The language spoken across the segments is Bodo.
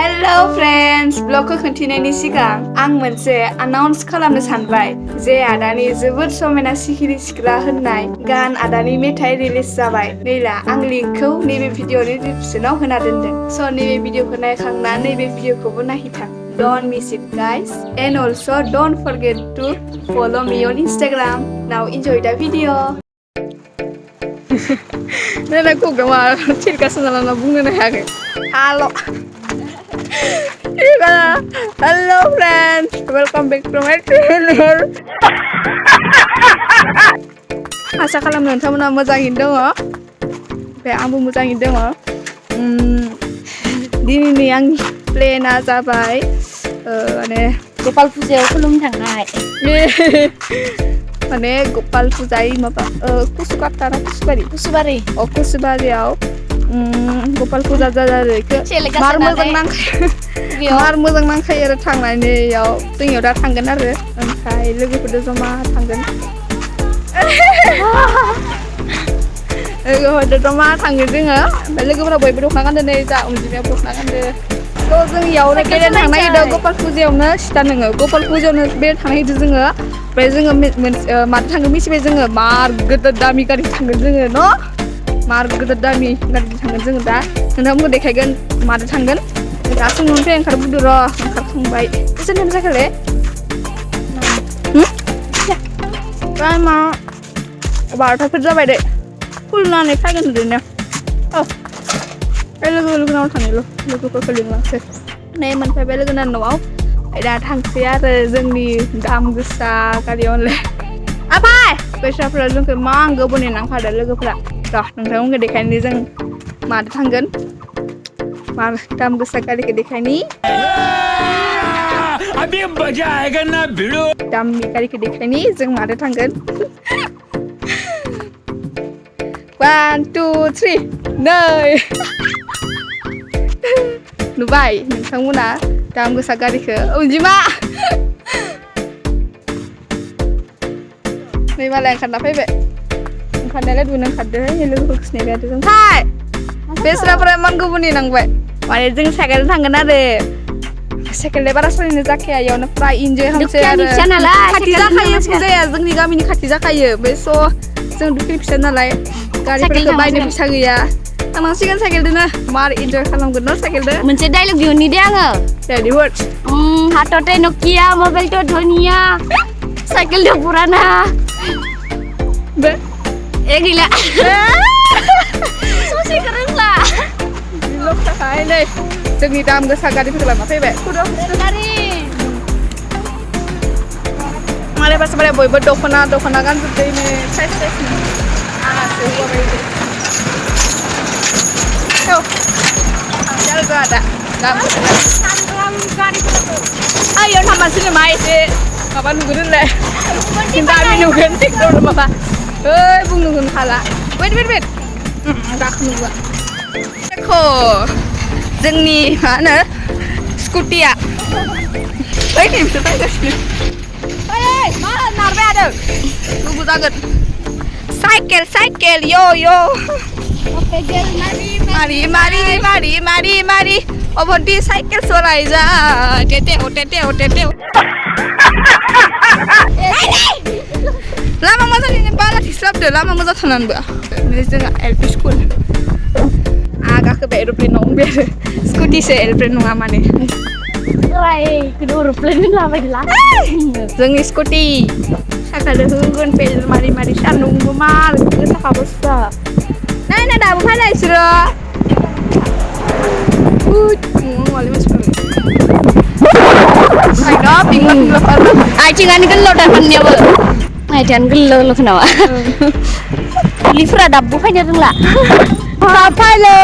Hello friends, vlogखौ खोन्थिनायनि सिगां आं मोनसे announce खालामनो सानबाय जे आदानि जोबोद समायना सिखिरि सिख्ला होननाय गान आदानि मेथाइ रिलिज जाबाय। नैला आं लिंकखौ नैबे भिडिअनि डिसक्रिपशनाव होना दोनदों। स' नैबे भिडिअखौ नायखांना नैबे भिडिअखौबो नायहैथां। Don't miss it guys, and also don't forget to follow me on Instagram. Now enjoy the video. Nela kok gak mau cerita senang bunuh hayaga. Halo. Hello friends, welcome back to my channel. Asa खालामनो नोंथांमोना मोजाङैनो दङ? ओमफ्राय आंबो मोजाङैनो दङ। दिनैनि आंनि प्लेनआ जाबाय माने गपाल फुजायाव खुलुमनो थांनाय। माने गपाल फुजाय माबा कुसुकाटा ना कुसुबारि कुसुबारियाव गपाल फुजा जादों इखो मार मोजां नांखायो आरो थांनानै इयाव जोंनियाव दा थांगोन आरो ओमफ्राय लोगोफोरजों जमा थांगोन लोगोफोरजों जमा थांगोन जोङो ओमफ्राय लोगोफोरा बयबो दख'ना गानदों नै जा अनजिमायाव दख'ना गानदों थ' जों इयावनो बेरायनो थांनो नागिरदों गपाल फुजायावनो सिथा नोङो गपाल फुजायावनो बेरायनो थांनो नागिरदों जोङो ओमफ्राय जोङो माथो थांगोन मिथिबाय जोङो मार गोदोर दामि गारि थांगोन जोङो न' मार गोदोर दामि गारि थांगोन जोङो दा नोंथांमोनखौ देखायगोन माजों थांगोन दासो न'निफ्राय ओंखारबोदो र' ओंखारखांबाय एसे टाइम जाखोले टाइमा 12थाफोर जाबाय दे खुलिनानै फैगोन ओरैनो लोगोनाव थांनोल' लोगोफोरखौ लिंलांसै नै मोनफैबाय लोगोना न'आव दा थांसै आरो जोंनि दाम गोसा गारियावलाय आफाय बैसाफ्रा जोंखौ मा गोबाव नेनांखादों लोगोफ्रा र' नोंथांमोनखौ देखायनो जों माजों थांगोन मार दाम गोसा गारिखौ देखायनि अभी मजा आएगा ना भिड़ो दामनि गारिखौ देखायनि जों माजों थांगोन 1 2 3 नै नुबाय नोंथांमोना दाम गोसा गारिखौ अनजिमा नै मालाय ओंखारना फैबाय ओंखारनायालाय दुनो ओंखारदों लोगोफोरखौ सिनायबाय आरो जों फाय बेस्राफोरा इमान गोबाव नेनांबाय माने जों साइकेलजों थांगोन आरो साइकेललाय बारा सलिनो जाखाया इयावनो फ्राय इन्जय खालामसै आरो खाथि जाखायो फुजाया जोंनि गामिनि खाथि जाखायो बे स' जों दुखुनि फिसा नालाय गारिफोरखौ बायनो फैसा गैया थांनांसिगोन साइकेलजोंनो मार इन्जय खालामगोन न' साइकेलजों मोनसे डायलग दिहुननि दे आङो रेडि वर्ड हाथ'थे नकिया मबाइल तो धनिया साइकेल तो पुराना बे गैला ससे रोंला लक थाखाय नै जोंनि दाम गोसा गारिफोरखौ लाना फैबाय मालाय बासा बयबो दख'ना गानजोबदों नै साइज आंहासो हौवाबायदि थांसै आरो दाम आइयाव थांबासो नामा एसे माबा नुगोन होनलाय दामि नुगोन ट्रेक्टर माबा बुंनो हाला वेट गाखोनो नुबा देख' जोंनि मा होनो स्कुटिया ओइ नैबेसो फैगासिनो मा नारबाय आरो गुबु जागोन साइकेल यो मारी अबन्ती साइकेल सलाय जा टेटे लामा मोजां बाला थिस्लाबदो लामा मोजां थानानैबो जोंहा एलपि स्कुल गाखोबाय एर'प्लेनाव बे स्कुटिसो एर'प्लेन नङा माने जोंनि स्कुटि साखाजों होगोन पेडल मारि सान्दुंबो मार गोसा बस्था नाय दाबो फायना बिसोरो आथिङानो गोलाव दाननियाबो आथिङानो गोलाव खोनावा लिफ्रा दाबो फैनो रोंला साफायलै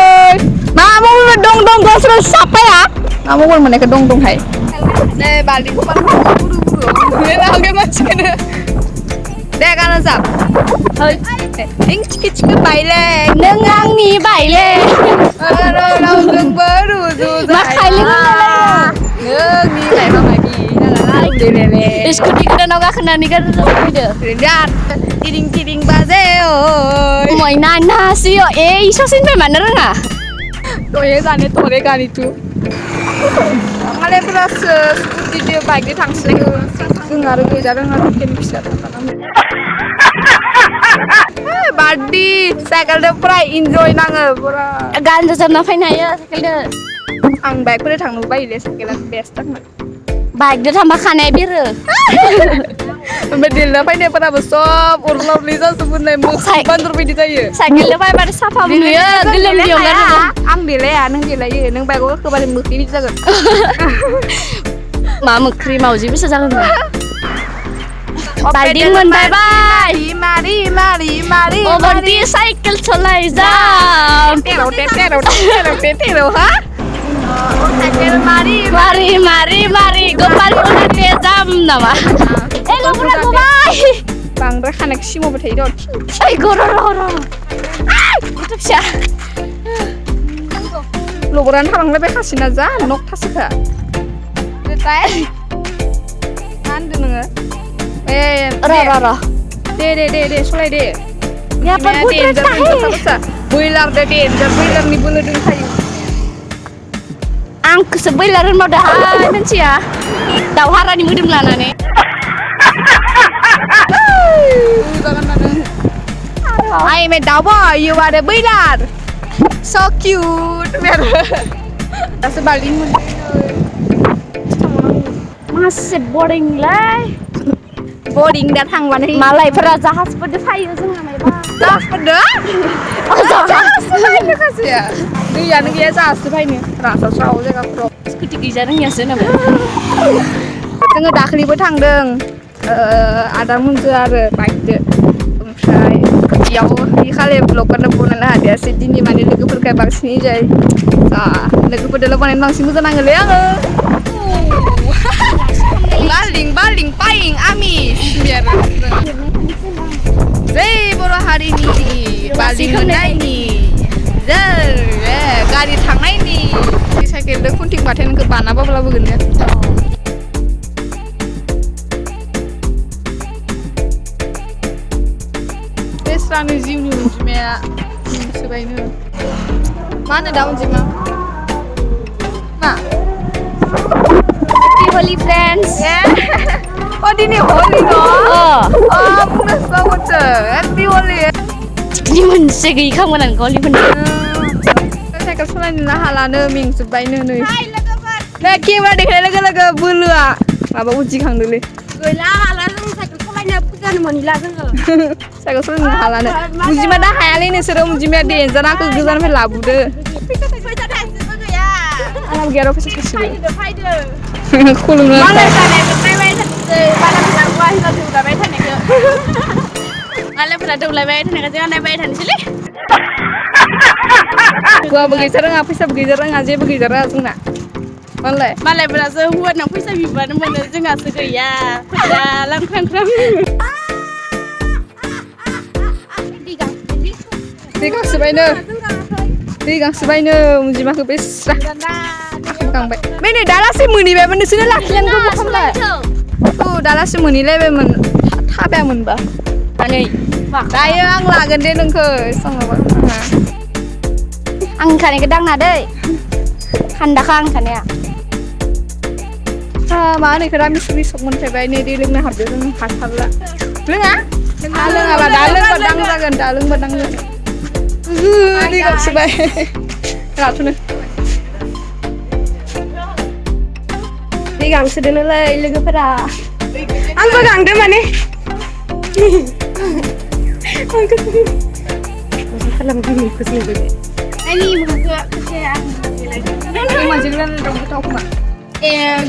मा मबाइल दं गावसोर साफाया मा मबाइल मोननायखौ दंहाय नै बाल्टिखौ बाल्टिखौ मानसिखौनो दे गाना जा चिके बायले नों आंनि बायले रावजोंबो रुजु नोंनि स्कुटि गोदानाव गाखोनानै गाज्रि फैदो tiring baze oi Moy nana sih yo, sosiin pe mana renga? Toye zane tore kan itu मालायफोरासो स्कुटिजों बाइकजों थांसोलायो जों आरो गैजा रोङा टिकेट फिसा थांखानांगौ बार्डि साइकेलजों फुरा इन्जय नाङो फुरा गान रोजाबना फैनो हायो साइकेलजों आं बाइकफोरजों थांनो बायोलै साइकेला बेस्ट आंना बाइकजों थांबा खानाया बिरो ओमफ्राय देरना फैनायफोराबो सब अरलावलि जाजोबोनाय मोसाइ बान्दर बायदि जायो साइकेलजों फैबाथाय साफा नुयो गोलोमदै ओंखारो आं देलाया नों देलायो नों बाइकआव गाखोबानो मोखै बिदि जागोन मा मोख्रि मावजिबोसो जागोन बार्डि मोनबाय बाय मारि मारि मारि ओ बार्डि साइकेल सलाय जा तेराव हा साइकेल मारि मारि गोपालपुर जाम नामा ए लोगोफोरा गबाय बांद्राय खानायखौ सिमावबाय थायो र' ओइ गर' गथ' फिसा लबरानो थालांलायबाय खासिना जा नक थासोखा मा होनदों नोङो र' दे सलाय दे या पर बयलार दे डेन्जार बयलारनि बोलो दंखायो आंखौसो बैलार होनबावदोहाय मानसिया दाव हारानि मोदोम लानानै I'm a dowboy, you are a boiler. So cute. That's a balloon. मासे बरिंलाय Boarding dah थांबानो मालायफोरा जाहाजफोरजों फायो जोंहा मायबा जाहाजफोरदो जाहाजसो फायनो खासेया दैयानो गैया जाहाजसो फायनो रानस्राव जायगाफोराव स्कुटि गैजा रोङियासो नामा जोङो दाख्लैबो थांदों आदामोनजों आरो बाइकजों ओमफ्राय बेयाव खालि ब्लगखौनो बनायनो हादियासै दिनै माने लोगोफोरखाय बांसिन इन्जय जा लोगोफोरजोंल' बनायनो बांसिन मोजां नाङोलै आङो बालिं पाइं आमिस जै बर' हारिनि बालिं मोननायनि गारि थांनायनि साइकेलजों खुन्थिंबाथाय नोंखौ बानाबाब्लाबो गोन बेस्रानि जिउनि अनजिमाया सोबायनो मा होनो दा अनजिमा मा होलि फ्रेन्ड्स दिनै हलि न' बुंनो सावोसो हेपि हलि नि मोनसे गैखामोन आं गलि मोनसे साइकेल सालायनो हालानो मेंजोब्बायनो नै केमेरा देखायनाय लोगो बोलोआ माबा उजिखांदोंलै गैला हाला जों साइकेल सालायनो फुजानो मोनला जोङो साइकेल सालायनो हालानो अनजिमा दा हायालै नोंसोरो अनजिमाया देन्जार आंखौ गोजाननिफ्राय लाबोदो आंनाव गैया र' फैसा थाइसेबो खुलुमो मालायफोरा दौलायबाय थानायखौ जों नायबाय थानोसैलै हौवाबो गैजा रोङा फैसाबो गैजा रोङा जेबो गैजा रोङा जोंना मालायफोरासो हौवानाव फैसा बिबानो मोनो जोंहासो गैया फैसा लांख्रांख्रां दै गांसोबायनो अनजिमाखौ बेस्रा गांबाय नै दालासै मोनहैबायमोन नोंसोरनो लाखिनानै गोबाव खालामबाय दालासै मोनहैलायबायमोन थाबायामोनबा दायो आं लागोन दे नोंखौ संनाबा आं खानायखौ दांना दै खान्दाखा आं खानाया मा होनो बेखौ रामिसुरि सब मोनफैबाय नै दै लोंनो हाबदो जों हाथारला लोङाबा दा लोंबा दांजागोन दा लोंबा दांजागोन दै गांसोबाय राथ'नो दै गांसोदोनोलै लोगोफोरा आंबो गांदो माने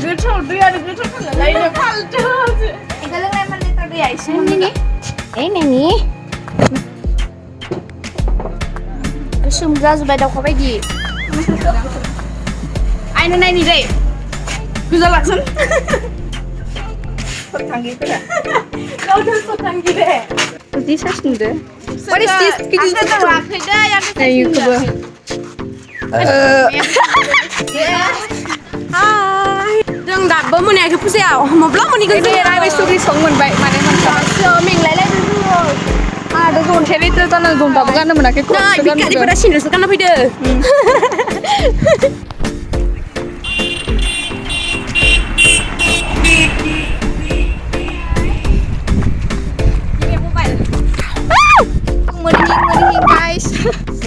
गोथाव दैयानो गोथाव खालामलायनो फालतु इखौ लोंनाय माने दैया एसे मोननि नैनि गोसोम जाजोब्बाय दाउखा बायदि आयनो नायनि दै गोजा लागोन थांगिफोरा गावथ' थांगि दे बिदि सार्च नुदो what is this YouTuber जों दाबो मोनायाखै फुजायाव माब्ला मोनहैगोन जों रामेश्वरि सं मोनबाय माने मोनसेयावसो मेंलायलायदों आरो जन्थाय लिटार जानानै जन्थाबो गाननो मोनाखै भिखारिफोरा सिन्दुरसो गानना फैदो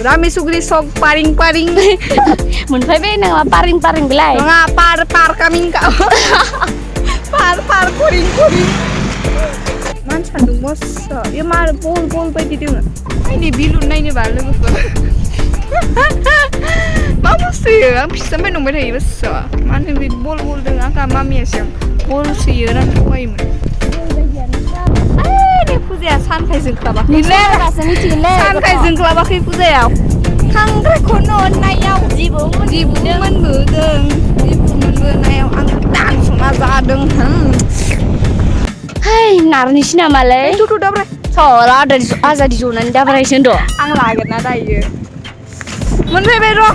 Rami sugri sok paring-paring. Moनफैबाय नामा पारिं बेलाय Nggak par kaming kau. Par kuring. Man sandung bos. Ya mar bol bayi dia. Ini bilun naiknya balik betul. Mama sih, aku sampai nunggu deh bos. Mana bol dengan kak mami asyang. Bol sih orang tua ini. Ini puja san kai jeng kelabak. Nilai rasanya cilek San kai jeng kelabak ini puja ya. Kangkre kono nayau jibu menbudeng. Jibu menbudeng ang dan suna zadeng. Hai narni sih namalay Itu udah bre. Soalnya ada di zona ini dapat reaction do Ang laget nada iya. Moनफैबाय र'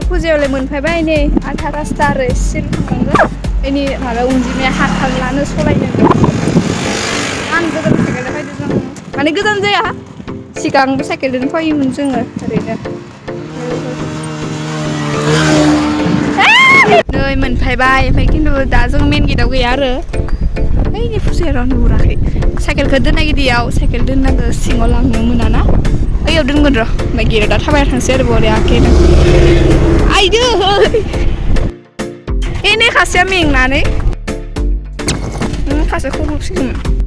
फुजायावलाय मोनफैबाय नै आधा रास्ता आरो एसेल' थांनांगौ बेनि माबा अनजिमाया हाखांलानो सलायनो आं गोदान साइकेलजों फैदों जों माने गोदान जाया सिगांबो साइकेलजों फैयोमोन जोङो ओरैनो नै मोनफैबाय ओमफ्राय खिन्थु दा जों मेन गेटआव गैया आरो ओइनि फुजायाव नुहुराखै साइकेलखौ दोननाय गिदियाव साइकेल दोननांगौ सिङाव लांनो मोनाना ओइयाव दोनगोन र' ओमफ्राय गेटआव दा थाबायना थांसै आरो बरियाखैनो आइदो एनै खासेया मेंनानै खासेखौ होसिगौमोन